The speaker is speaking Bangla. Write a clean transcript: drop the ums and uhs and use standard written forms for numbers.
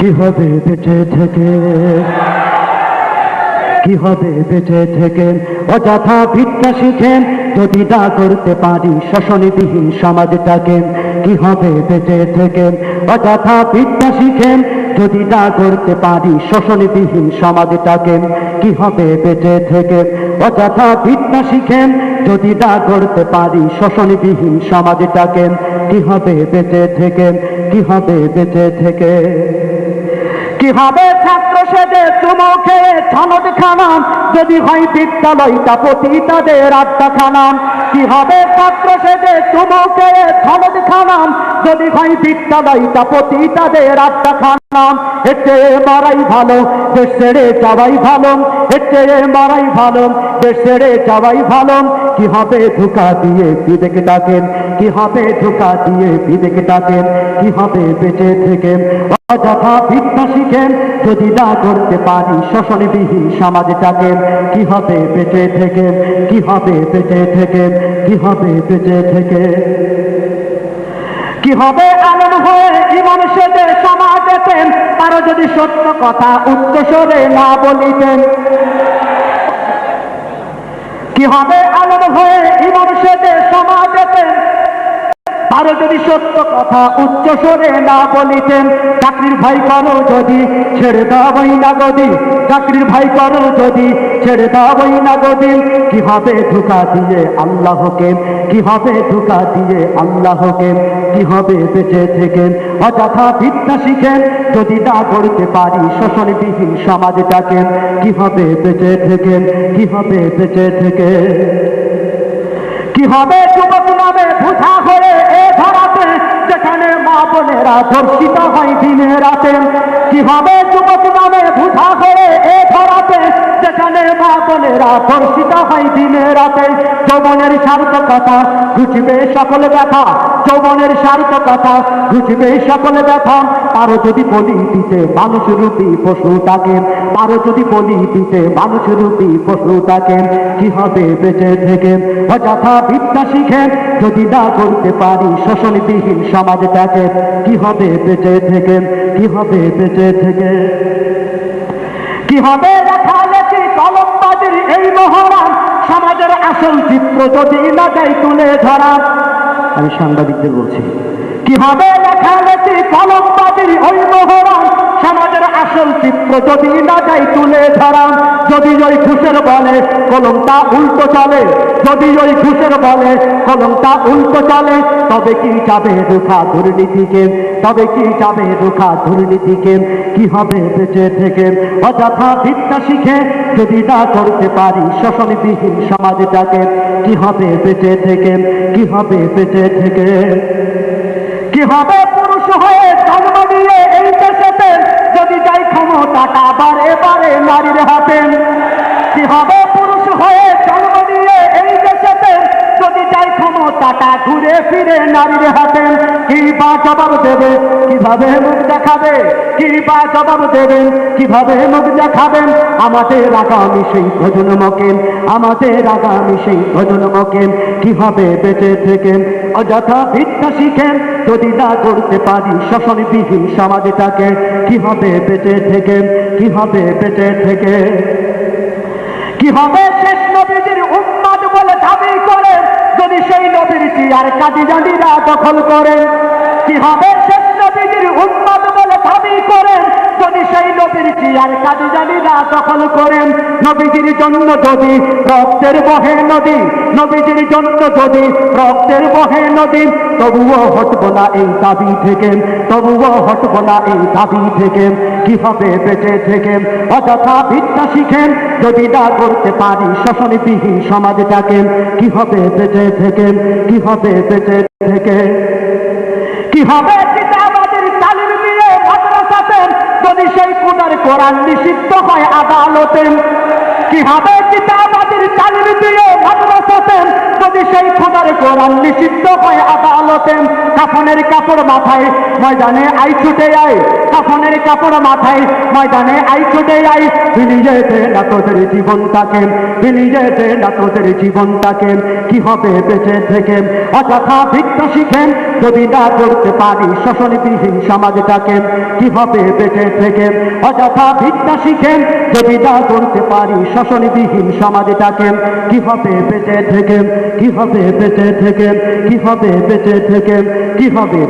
কি হবে বেঁচে থেকে, কি হবে বেঁচে থেকে অযথা ভিক্ষা শিখেন যদি না করতে পারি শোষণবিহীন সমাজটাকে। কি হবে বেঁচে থেকে অযথা ভিক্ষা শিখেন যদি না করতে পারি শোষণবিহীন সমাজটাকে। কি হবে বেঁচে থেকে অযথা ভিক্ষা শিখেন যদি না করতে পারি শোষণবিহীন সমাজটাকে। কি হবে বেঁচে থেকে, কি হবে বেঁচে থেকে। কি হবে ছাত্র সেজে চুমো খেয়ে ছনদ খানাম যদি হয় বিদ্যালয়টা পতিতাদের আড্ডাখানাম। কি হবে ছাত্র সেজে চুমো খেয়ে ছনদ খানাম যদি হয় বিদ্যালয়টা পতিতাদের আড্ডাখানাম। এর চেয়ে মারাই ভালো দেশ ছেড়ে যাওয়াই ভালো, এর চেয়ে মারাই ভালো দেশ ছেড়ে যাওয়াই ভালো। কি হবে ধোঁকা দিয়ে বিবেক ডাকেন, কি হবে ধোঁকা দিয়ে বিবেক ডাকেন। কি হবে বেঁচে থেকে অযথা ভিক্ষা শিখেন যদি না করতে পারি শোষণবিহীন সমাজটাকে। কি হবে বেঁচে থেকে, কি হবে বেঁচে থেকে, কি হবে বেঁচে থেকে। কি হবে আলেম হয়ে ইমাম সেজে সমাজেতেন তারা যদি সত্য কথা উচ্চ স্বরে না বলিতেন। কি হবে আলেম হয়ে ইমাম সেজে সমাজেতেন তারা যদি সত্য কথা উচ্চ স্বরে না বলিতেন। চাকরির ভাই করো যদি ছেড়ে দাওই না গদি, চাকরির ভাই করো যদি ছেড়ে দাওই না গদি। কি হবে ধোঁকা দিয়ে আল্লাহকে, কি হবে ধোঁকা দিয়ে আল্লাহকে। কি হবে বেঁচে থেকে অযথা ভিক্ষা শিখেন যদি না করতে পারি শোষণবিহীন সমাজটাকে। কি হবে বেঁচে থেকে, কি হবে বেঁচে থেকে। কি হবে যুবক নামে বোঝা হয়ে এ ধরাতে যেখানে মা বোনেরা ধর্ষিত হয় দিনে রাতে। কি হবে যুবক নামে বোঝা হয়ে এ ধরাতে যেখানে মা বোনেরা ধর্ষিত হয় দিনে রাতে। যৌবনের সার্থকতা ঘুচবে সকল ব্যথা, যৌবনের সার্থকতা ঘুচবে সকল ব্যথা। তারও যদি বলি দিতে মানুষ রূপী পশুটাকে, তারও যদি বলি দিতে মানুষ রূপী পশুটাকে। কি হবে বেঁচে থেকে অযথা ভিক্ষা শিখেন যদি না করতে পারি শোষণবিহীন সমাজটাকে। কি হবে বেঁচে থেকে, কি হবে বেঁচে থেকে। কি হবে লেখালেখি কলমবাজির এই মহরম সমাজের আসল চিত্র যদি না যায় তুলে ধরা। আমি সাংবাদিকদের বলছি, কি হবে লেখালেখি কলমবাজির ওই মহরম সমাজের আসল চিত্র যদি না যায় তুলে ধরা। যদি ওই ঘুষের বলে কলমটা উল্টো চলে, যদি ওই ঘুষের বলে কলমটা উল্টো চলে তবে কি যাবে রুখা দুর্নীতিকে, তবে কি যাবে রুখা দুর্নীতিকে। কি হবে বেঁচে থেকে অযথা ভিক্ষা শিখে যদি না করতে পারি শোষণবিহীন সমাজটাকে। কি হবে বেঁচে থেকে, কি হবে বেঁচে থেকে। কি হবে পুরুষ হয়ে জন্ম নিয়ে এই দেশেতে যদি যাই ক্ষমতাটা বারে বারে নারীর হাতে। কি হবে পুরুষ হয়ে জন্ম নিয়ে এই দেশেতে যদি যাই ক্ষমতাটা ঘুরে ফিরে নারীর হাতে। কি বা জবাব দেবে, কিভাবে মুখ দেখাবে, কি বা জবাব দেবেন, কিভাবে মুখ দেখাবেন আমাদের আগামী সেই প্রজন্মকে, আমাদের আগামী সেই প্রজন্মকে। কি হবে বেঁচে থেকে অযথা ভিক্ষা শিখেন যদি না করতে পারি শোষণবিহীন সমাজটাকে। কি হবে বেঁচে থেকে, কি হবে বেঁচে থেকে। কি হবে শেষ নবীজির উম্মত বলে দাবি করে যদি সেই নবীর চেয়ার কাদিয়ানীরা দখল করে। কি হবে শেষ নবীজির উম্মত বলে দাবি করেন যদি সেই নবীর চেয়ার কাদিয়ানীরা দখল করেন। নবীজির জন্য যদি রক্তের বহে নদী, নবীজির জন্য যদি রক্তের বহে নদী তবুও হটবো না এই দাবি থেকে, তবুও হটবো না এই দাবি থেকে। কি হবে বেঁচে থেকে অযথা ভিক্ষা শিখেন যদি না করতে পারি শোষণবিহীন সমাজটাকে। কি হবে বেঁচে থেকে, কি হবে বেঁচে থেকে। কি হবে কিতাবাদের তালিম দিয়ে মাদ্রাসাতে যদি সেই খুদার কোরআন নিষিদ্ধ হয় আদালতে। কি হবে কিতাবাদের তালিম দিয়ে মাদ্রাসাতে যদি সেই খুদার কোরআন নিষিদ্ধ হয় আদালতে। কাফনের কাপড় মাথায় ময়দানে আই ছুটে আয়, কাফনের কাপড় মাথায় ময়দানে আই ছুটে আই বিলিয়ে দে না তোদের জীবনটাকে বিলিয়ে দে না তোদের জীবনটাকে কি হবে বেঁচে থেকে অযথা ভিক্ষা শিখেন যদি না করতে পারি শোষণবিহীন সমাজটাকে কি হবে বেঁচে থেকে অযথা ভিক্ষা শিখেন যদি না করতে পারি শোষণবিহীন সমাজটাকে কি হবে বেঁচে থেকে কি হবে বেঁচে থেকে কি হবে বেঁচে থেকে কি হবে